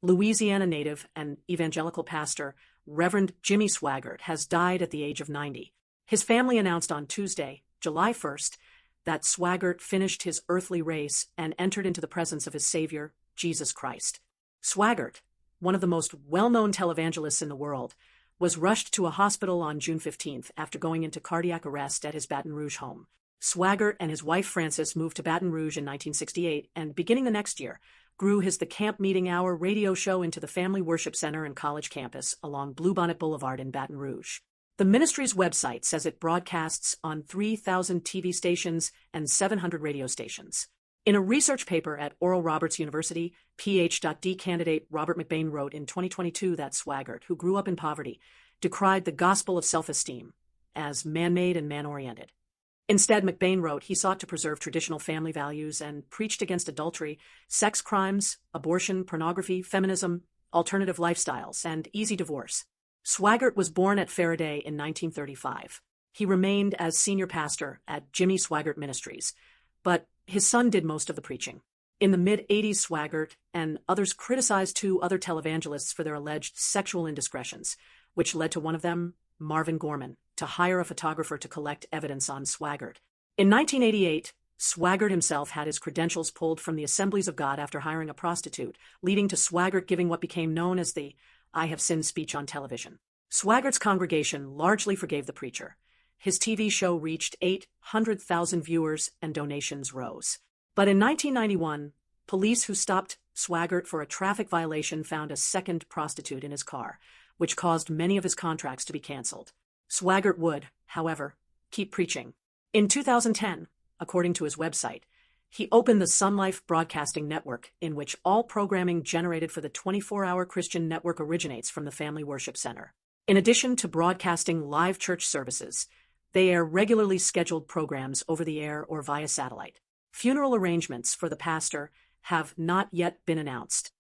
Louisiana native and evangelical pastor Reverend Jimmy Swaggart has died at the age of 90. His family announced on Tuesday, July 1st, that Swaggart finished his earthly race and entered into the presence of his Savior, Jesus Christ. Swaggart, one of the most well-known televangelists in the world, was rushed to a hospital on June 15th after going into cardiac arrest at his Baton Rouge home. Swaggart and his wife Frances moved to Baton Rouge in 1968 and, beginning the next year, grew his The Camp Meeting Hour radio show into the Family Worship Center and college campus along Bluebonnet Boulevard in Baton Rouge. The ministry's website says it broadcasts on 3,000 TV stations and 700 radio stations. In a research paper at Oral Roberts University, Ph.D. candidate Robert McBain wrote in 2022 that Swaggart, who grew up in poverty, decried the gospel of self-esteem as man-made and man-oriented. Instead, McBain wrote he sought to preserve traditional family values and preached against adultery, sex crimes, abortion, pornography, feminism, alternative lifestyles, and easy divorce. Swaggart was born at Faraday in 1935. He remained as senior pastor at Jimmy Swaggart Ministries, but his son did most of the preaching. In the mid-'80s, Swaggart and others criticized two other televangelists for their alleged sexual indiscretions, which led to one of them, Marvin Gorman, to hire a photographer to collect evidence on Swaggart. In 1988, Swaggart himself had his credentials pulled from the Assemblies of God after hiring a prostitute, leading to Swaggart giving what became known as the "I have sinned" speech on television. Swaggart's congregation largely forgave the preacher. His TV show reached 800,000 viewers and donations rose. But in 1991, police who stopped Swaggart for a traffic violation found a second prostitute in his car, which caused many of his contracts to be canceled. Swaggart would, however, keep preaching. In 2010, according to his website, he opened the Sun Life Broadcasting Network, in which all programming generated for the 24-hour Christian network originates from the Family Worship Center. In addition to broadcasting live church services, they air regularly scheduled programs over the air or via satellite. Funeral arrangements for the pastor have not yet been announced.